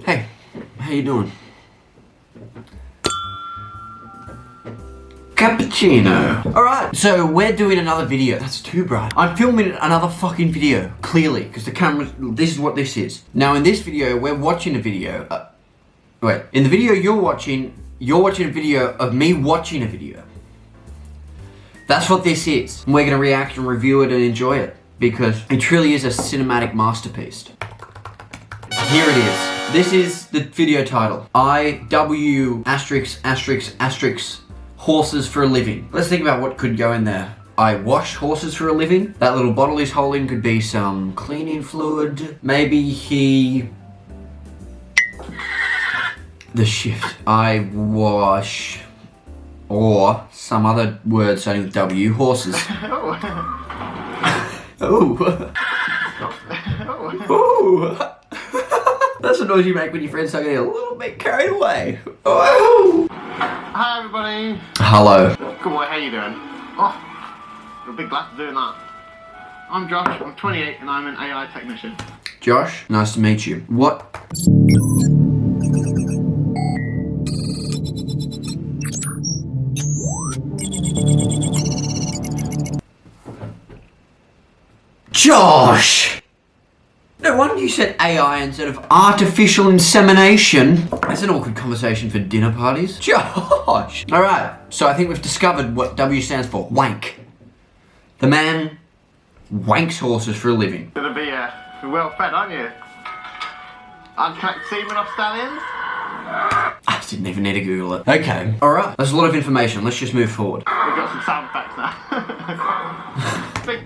Hey, how you doing? Cappuccino. Alright, so we're doing another video. That's too bright. I'm filming another fucking video, clearly, because the camera, this is what this is. Now in this video, we're watching a video. In the video you're watching a video of me watching a video. That's what this is. And we're gonna react and review it and enjoy it, because it truly is a cinematic masterpiece. Here it is. This is the video title. IW **** horses for a living. Let's think about what could go in there. I wash horses for a living. That little bottle he's holding could be some cleaning fluid. Maybe he... The shift. I wash... Or some other word starting with W. Horses. Oh. Ooh. That's the noise you make when your friends start getting a little bit carried away. Oh. Hi everybody. Hello. Good boy, how you doing? Oh, you're a big lad doing that. I'm Josh, I'm 28 and I'm an AI technician. Josh, nice to meet you. What? Josh! No wonder you said AI instead of artificial insemination. That's an awkward conversation for dinner parties. Josh! Alright, so I think we've discovered what W stands for. Wank. The man wanks horses for a living. Gonna be well fed, aren't you? Untracked semen off stallions? I didn't even need to Google it. Okay, alright. That's a lot of information. Let's just move forward. We've got some sound effects now. Big.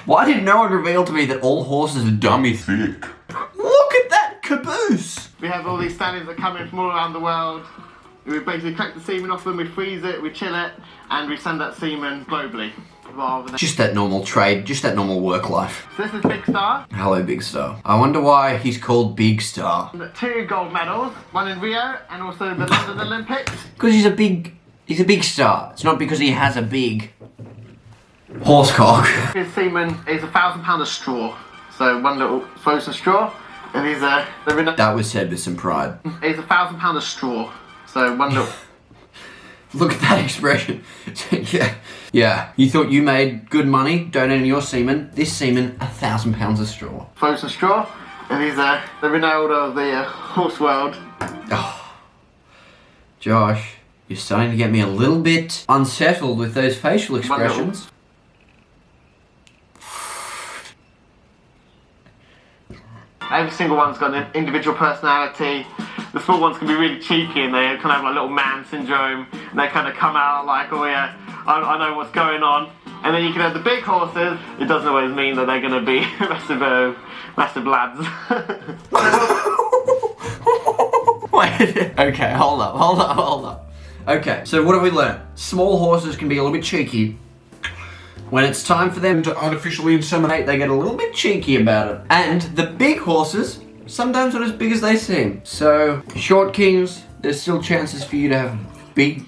Why did no one reveal to me that all horses are dummy thick? Look at that caboose! We have all these stallions that come in from all around the world. We basically collect the semen off them, we freeze it, we chill it, and we send that semen globally. Rather than... Just that normal trade, just that normal work life. So this is Big Star. Hello, Big Star. I wonder why he's called Big Star. 2 gold medals, one in Rio and also the London Olympics. Because he's a big star. It's not because he has a big horse cock. His semen is 1,000 pounds of straw. So one little frozen straw, and he's That was said with some pride. It's 1,000 pounds of straw. So one little. Look at that expression. Yeah. You thought you made good money donating your semen. This semen, 1,000 pounds of straw. Frozen straw, and he's the Ronaldo of the horse world. Oh. Josh, you're starting to get me a little bit unsettled with those facial expressions. Every single one's got an individual personality. The small ones can be really cheeky and they kind of have like little man syndrome. And they kind of come out like, oh yeah, I know what's going on. And then you can have the big horses. It doesn't always mean that they're going to be massive lads. Wait, okay, hold up. Okay, so what have we learned? Small horses can be a little bit cheeky. When it's time for them to artificially inseminate, they get a little bit cheeky about it. And the big horses, sometimes not as big as they seem. So, short kings, there's still chances for you to have big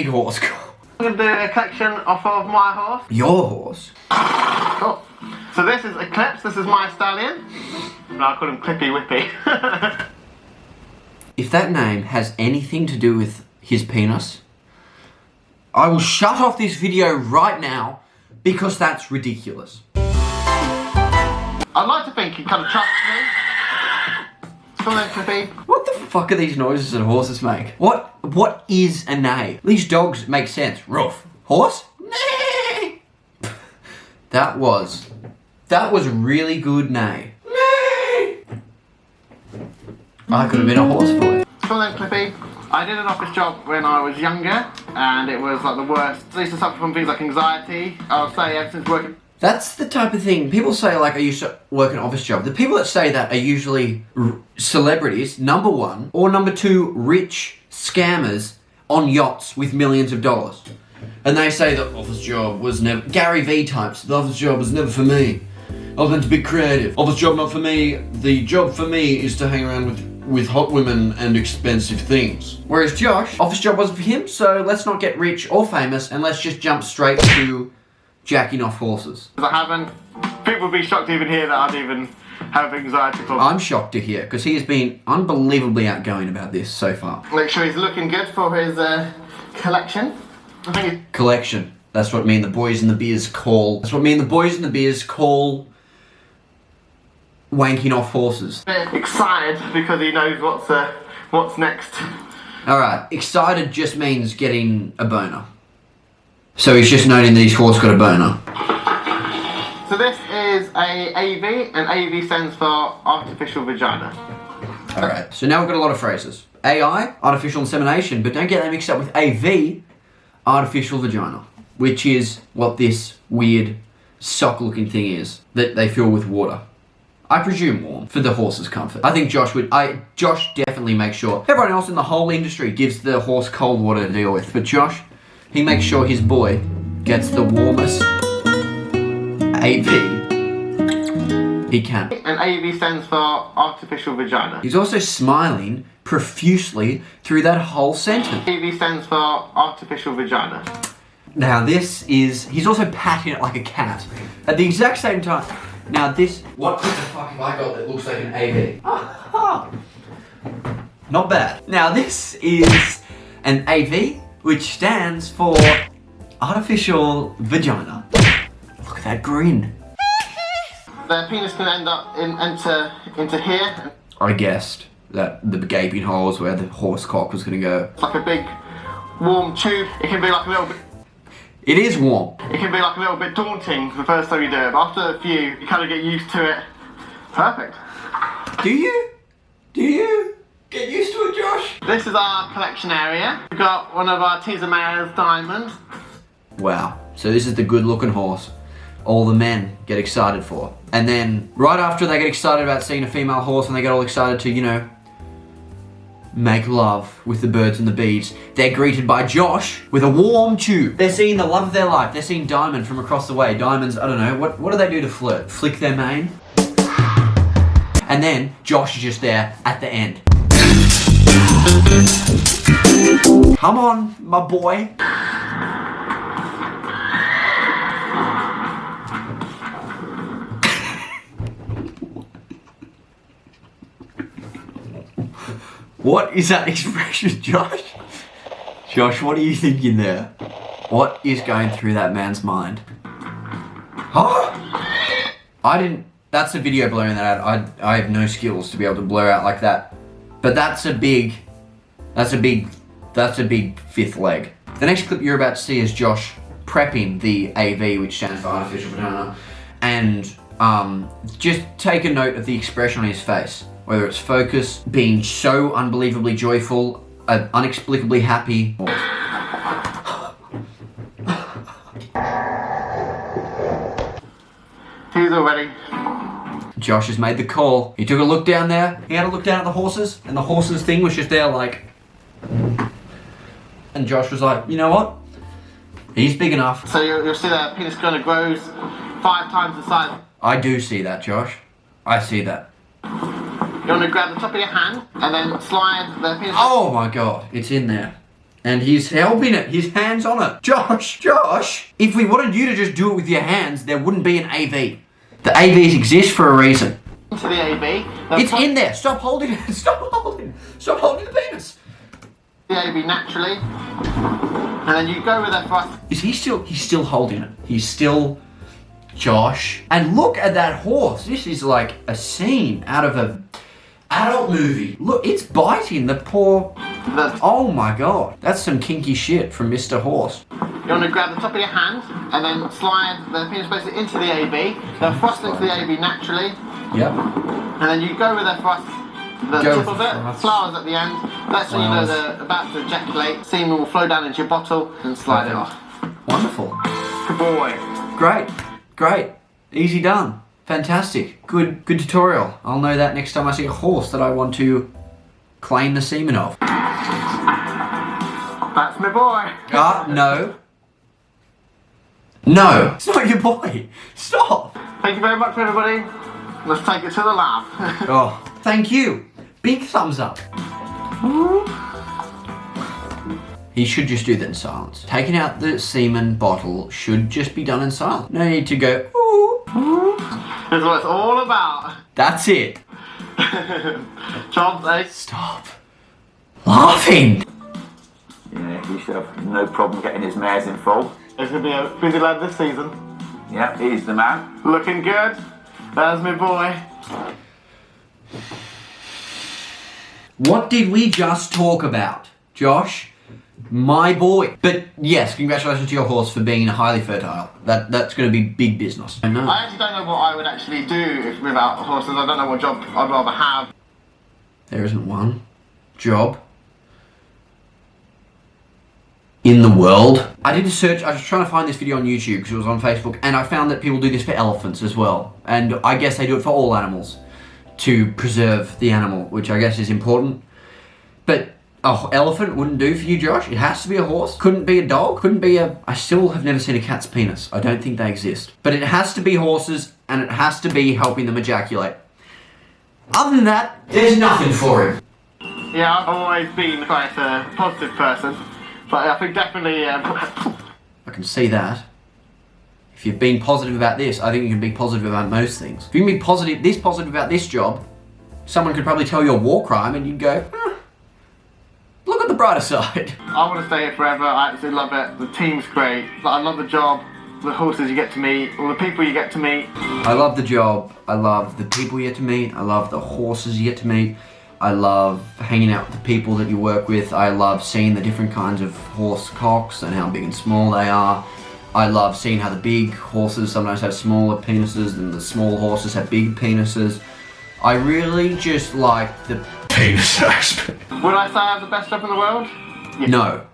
horse. I'm going to do a collection off of my horse. Your horse? Cool. So this is Eclipse, this is my stallion. I call him Clippy Whippy. If that name has anything to do with his penis, I will shut off this video right now because that's ridiculous. I'd like to think he kind of trusts me. So then, Clippy. What the fuck are these noises that horses make? What is a neigh? These dogs make sense. Roof. Horse? Neigh. That was really good neigh. Neigh. I could have been a horse boy. So then, Clippy. I did an office job when I was younger, and it was like the worst. I used to suffer from things like anxiety. I'll say ever since working. That's the type of thing people say. Like, I used to work an office job. The people that say that are usually celebrities, number one, or number two, rich scammers on yachts with millions of dollars. And they say the office job was never Gary V types. The office job was never for me. I was meant to be creative. Office job not for me. The job for me is to hang around with hot women and expensive things. Whereas Josh, office job wasn't for him, so let's not get rich or famous and let's just jump straight to jacking off horses. I haven't. People would be shocked to even hear that I'd even have anxiety for. I'm shocked to hear, because he has been unbelievably outgoing about this so far. Make sure he's looking good for his collection. I think Collection. That's what me and the boys in the beers call. That's what me and the boys in the beers call wanking off horses. he's a bit excited because he knows what's next. Alright, excited just means getting a boner. So he's just noting that his horse got a boner. So this is a AV, and AV stands for artificial vagina. Alright, so now we've got a lot of phrases. AI, artificial insemination, but don't get that mixed up with AV, artificial vagina, which is what this weird sock-looking thing is that they fill with water. I presume warm, for the horse's comfort. I think Josh definitely makes sure. Everyone else in the whole industry gives the horse cold water to deal with, but Josh, he makes sure his boy gets the warmest AV he can. And AV stands for artificial vagina. He's also smiling profusely through that whole sentence. AV stands for artificial vagina. Now this is, he's also patting it like a cat at the exact same time. Now this, what the fuck have I got that looks like an AV? Not bad. Now this is an AV, which stands for artificial vagina. Look at that grin. The penis can end up into here. I guessed that the gaping holes where the horse cock was gonna go. It's like a big warm tube. It can be like a little bit. It is warm. It can be like a little bit daunting the first time you do it, but after a few, you kind of get used to it. Perfect. Do you? Do you get used to it, Josh? This is our collection area. We've got one of our teaser mares, Diamond. Wow. So this is the good looking horse all the men get excited for. And then right after they get excited about seeing a female horse and they get all excited to, you know, make love with the birds and the bees, they're greeted by Josh with a warm tube. They're seeing the love of their life. They're seeing Diamond from across the way. Diamond's, I don't know, what do they do to flirt? Flick their mane? And then Josh is just there at the end. Come on, my boy. What is that expression, Josh? Josh, what are you thinking there? What is going through that man's mind? Huh? That's a video blurring that out. I have no skills to be able to blur out like that. But that's a big fifth leg. The next clip you're about to see is Josh prepping the AV, which stands for artificial vagina. And just take a note of the expression on his face. Whether it's focus, being so unbelievably joyful, inexplicably happy. He's all ready. Josh has made the call. He took a look down there. He had a look down at the horses, and the horses thing was just there like... And Josh was like, you know what? He's big enough. So you'll see that penis kind of grows 5 times the size. I do see that, Josh. I see that. You want to grab the top of your hand and then slide the penis. Oh my god, it's in there. And he's helping it. His hand's on it. Josh, if we wanted you to just do it with your hands, there wouldn't be an AV. The AVs exist for a reason. Into the AV. It's in there. Stop holding it. Stop holding the penis. The AV naturally. And then you go with that thrust. He's still holding it. He's still... Josh. And look at that horse. This is like a scene out of a adult movie. Look, it's biting the poor... Oh my god. That's some kinky shit from Mr. Horse. You want to grab the top of your hand and then slide the penis basically into the AV. Then thrust into the AV naturally. Yep. And then you go with that thrust. The tip of it, flowers at the end. That's when you know they're about to ejaculate. Semen will flow down into your bottle and slide it off. Wonderful. Good boy. Great. Easy done. Fantastic. Good tutorial. I'll know that next time I see a horse that I want to claim the semen of. That's my boy. No. No. It's not your boy. Stop. Thank you very much, everybody. Let's take it to the lab. Oh, thank you. Big thumbs up. He should just do that in silence. Taking out the semen bottle should just be done in silence. No need to go, ooh. That's what it's all about. That's it. Chance, eh? Stop laughing. Yeah, he should have no problem getting his mares in full. He's going to be a busy lad this season. Yeah, he's the man. Looking good. There's my boy. What did we just talk about, Josh? My boy. But yes, congratulations to your horse for being highly fertile. That's going to be big business. I know. I actually don't know what I would actually do without horses. I don't know what job I'd rather have. There isn't one job in the world. I did a search, I was trying to find this video on YouTube because it was on Facebook, and I found that people do this for elephants as well. And I guess they do it for all animals to preserve the animal, which I guess is important. But a elephant wouldn't do for you, Josh. It has to be a horse. Couldn't be a dog. Couldn't be a... I still have never seen a cat's penis. I don't think they exist. But it has to be horses, and it has to be helping them ejaculate. Other than that, there's nothing for him. Yeah, I've always been quite a positive person. But I think definitely... I can see that. If you've been positive about this, I think you can be positive about most things. If you can be positive about this job, someone could probably tell you a war crime and you'd go, look at the brighter side. I want to stay here forever. I absolutely love it. The team's great. I love the job, the horses you get to meet, all the people you get to meet. I love the job. I love the people you get to meet. I love the horses you get to meet. I love hanging out with the people that you work with. I love seeing the different kinds of horse cocks and how big and small they are. I love seeing how the big horses sometimes have smaller penises and the small horses have big penises. I really just like the penis aspect. Would I say I have the best job in the world? Yeah. No.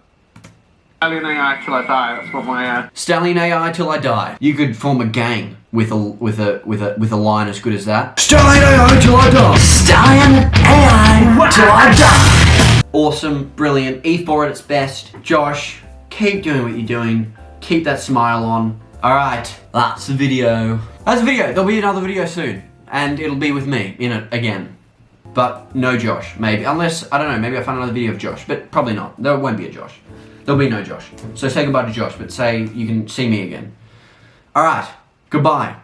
Stallion AI till I die. That's what my Stallion AI till I die. You could form a gang with a line as good as that. Stallion AI till I die. Stallion AI till I die. Awesome, brilliant, E4 at its best. Josh, keep doing what you're doing. Keep that smile on. Alright, that's the video. That's the video. There'll be another video soon. And it'll be with me in it again. But no Josh, maybe. Unless, I don't know, maybe I find another video of Josh. But probably not. There won't be a Josh. There'll be no Josh. So say goodbye to Josh, but say you can see me again. Alright, goodbye.